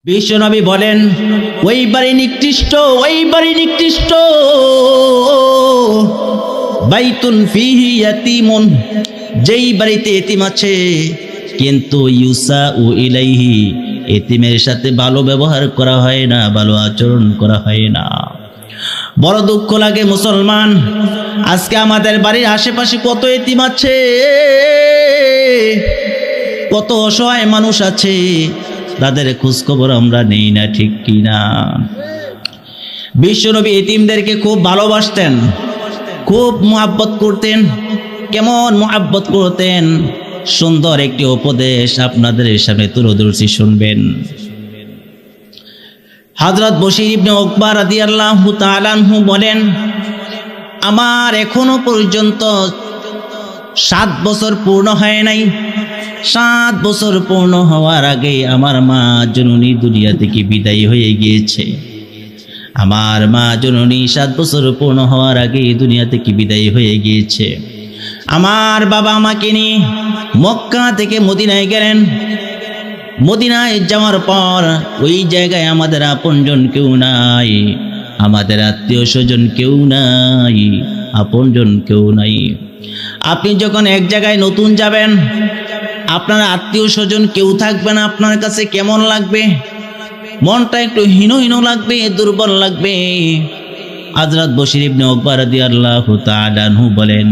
বিশ্বনবী বলেন, ওই বাড়ি নিকৃষ্ট, ওই বাড়ি নিকৃষ্ট, বাইতুন ফিহি ইয়াতীমুন, যেই বাড়িতে এতিম আছে কিন্তু ইউসাউ ইলাইহি, এতিমের সাথে ভালো ব্যবহার করা হয় না, ভালো আচরণ করা হয় না। বড় দুঃখ লাগে মুসলমান, আজকে আমাদের বাড়ির আশেপাশে কত এতিম আছে, কত অসহায় মানুষ আছে, তাদের খোঁজখবর আমরা নেই না, ঠিক কিনা? বিশ্বনবী এতিমদেরকে খুব ভালোবাসতেন, খুব মুহাব্বত করতেন। কেমন মুহাব্বত করতেন? সুন্দর একটি উপদেশ আপনাদের সামনে তুলে ধরছি, শুনবেন। হযরত বশীর ইবনে উকবা রাদিয়াল্লাহু তাআলা আনহু বলেন, আমার এখনো পর্যন্ত 7 বছর পূর্ণ হয় নাই। 7 বছর পূর্ণ হওয়ার আগে আমার মা জননী দুনিয়া থেকে বিদায় হয়ে গিয়েছে। আমার মা জননী 7 বছর পূর্ণ হওয়ার আগে দুনিয়া থেকে বিদায় হয়ে গিয়েছে। আমার বাবা আমাকে নিয়ে মক্কা থেকে মদিনায় গেলেন। মদিনায় যাওয়ার পর ওই জায়গায় আমাদের আপনজন কেউ নাই, আমাদের আত্মীয় স্বজন কেউ নাই, আপনজন কেউ নাই। আপনি যখন এক জায়গায় নতুন যাবেন, আপনার আত্মীয় স্বজন কেউ থাকবে না, আপনার কাছে কেমন লাগবে? মনটা একটু হীন হীন লাগবে, দুর্বল লাগবে। হযরত বশীর ইবনে উকবা রাদিয়াল্লাহু তাআলা আনহু বলেন,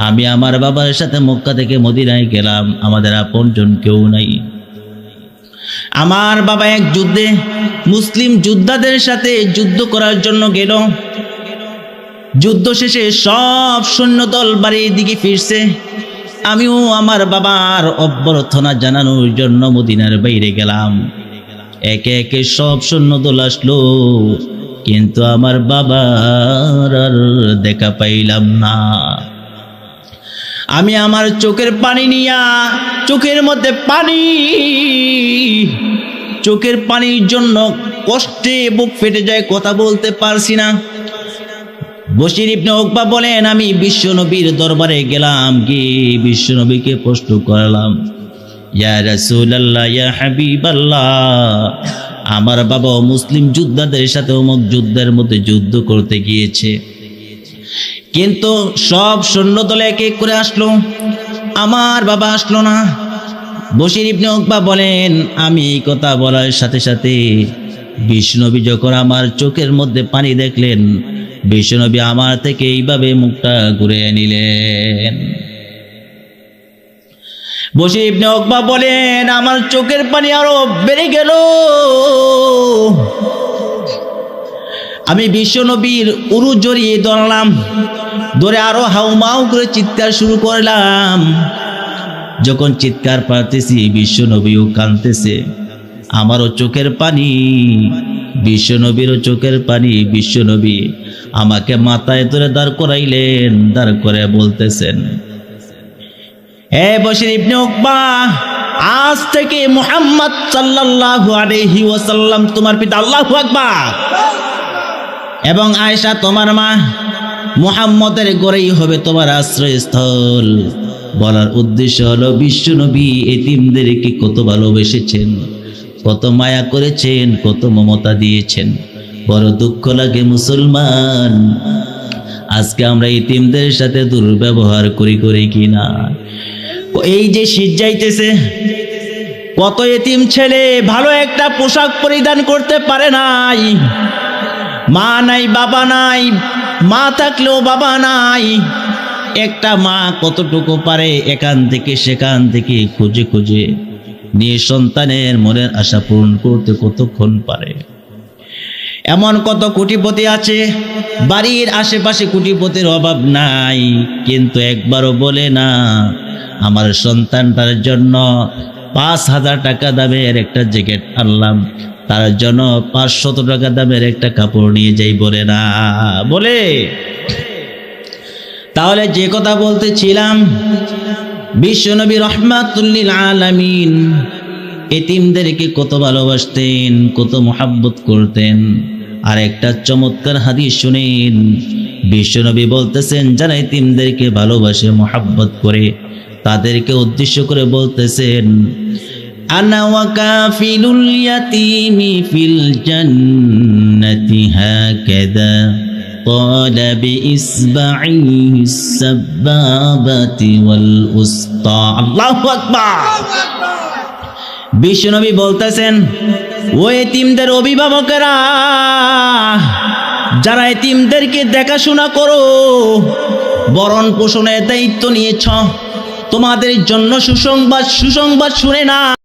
আমি আমার বাবার সাথে মক্কা থেকে মদিনায় গেলাম, আমাদের আপনজন কেউ নাই। আমার বাবা এক যুদ্ধে মুসলিম যোদ্ধাদের সাথে যুদ্ধ করার জন্য গেল। যুদ্ধ শেষে সব সৈন্যদল বাড়ির দিকে ফিরছে। আমিও আমার বাবার অভ্যর্থনা জানানোর জন্য মদিনার বাইরে গেলাম। একে একে সব সৈন্যদল আসলো, কিন্তু আমার বাবার আর দেখা পাইলাম না। আমি আমার চোখের পানি নিয়া, চোখের মধ্যে পানি, চোখের পানির জন্য কষ্টে বুক ফেটে যায়, কথা বলতে পারছি না। বশীর ইবনে উকবা বলেন, আমি বিশ্বনবীর দরবারে গেলাম, গিয়ে বিশ্বনবীকে প্রশ্ন করলাম, ইয়া রাসূলুল্লাহ, ইয়া হাবিবাল্লাহ, আমার বাবা মুসলিম যোদ্ধাদের সাথে অমুক যুদ্ধের মধ্যে যুদ্ধ করতে গিয়েছে, কিন্তু সব সৈন্যদল এক এক করে আসলো, আমার বাবা আসলো না। বশীর ইবনে উকবা বলেন, আমি এই কথা বলার সাথে সাথে বিশ্বনবী যখন আমার চোখের মধ্যে পানি দেখলেন, বিশ্বনবী আমার থেকে এইভাবে মুখটা ঘুরিয়ে নিলেন। বশীর ইবনে উকবা বলেন, আমার চোখের পানি আরো বেড়ে গেল। আমি বিশ্বনবীর উরু জড়িয়ে ধরলাম, ধরে আরো হাউমাউ করে চিৎকার শুরু করলাম। যখন চিৎকার পারতেছি, বিশ্বনবীও কাঁদতেছে, আমারও চোখের পানি, বিশ্বনবীরও চোখের পানি। বিশ্বনবী আমাকে মাথায় ধরে দাঁড় করাইলেন, দাঁড় করে বলতেছেন, হে বশীর ইবনে উকবা, আজ থেকে মুহাম্মদ সাল্লাল্লাহু আলাইহি ওয়াসাল্লাম তোমার পিতা, আল্লাহু আকবার, এবং আয়েশা তোমার মা, মুহাম্মদের ঘরেই হবে তোমার আশ্রয়স্থল। বলার উদ্দেশ্য হলো, বিশ্বনবী এতিমদেরকে কত ভালোবেসেছেন, কত মায়া করেছেন, কত মমতা দিয়েছেন। বড় দুঃখ লাগে মুসলমান, আজকে আমরা এতিমদের সাথে দুর্ব্যবহার করি কিনা। এই যে শীত যাইতেছে, কত এতিম ছেলে ভালো একটা পোশাক পরিধান করতে পারে নাই, মা নাই, বাবা নাই, মা থাকলেও বাবা নাই। একটা মা কতটুকু পারে এখান থেকে সেখান থেকে খুঁজে খুঁজে নিয়ে সন্তানের মনের আশা পূরণ করতে কতক্ষণ পারে। এমন কত কোটিপতি আছে, বাড়ির আশেপাশে কোটিপতির অভাব নাই, কিন্তু একবারও বলে না আমার সন্তানটার জন্য 5,000 টাকা দামের একটা জ্যাকেট আনলাম, তার জন্য 500 টাকা দামের একটা কাপড় নিয়ে যাই, বলে না, বলে? তাহলে যে কথা বলতেছিলাম, বিশ্বনবী রাহমাতুল লিল আলামিন এতিমদেরকে কত ভালোবাসতেন, কত মুহাব্বত করতেন। আর একটা চমৎকার হাদিস শুনেন, বিশ্বনবী বলতেছেন, যারা এতিমদেরকে ভালোবাসে, মুহাব্বত করে, তাদেরকে উদ্দেশ্য করে বলতেছেন, আনা ওয়া কাফিলুল ইয়াতীমি ফিল জান্নাতি হাকাযা قال بإصبعيه السبابة والوسطى الله أكبر বিশ্বনবী বলতেছেন ও এতিমদের অভিভাবকেরা যারা এতিমদেরকে দেখাশোনা করো বরণ পোষণের দায়িত্ব নিয়েছ তোমাদের জন্য সুসংবাদ শুনে না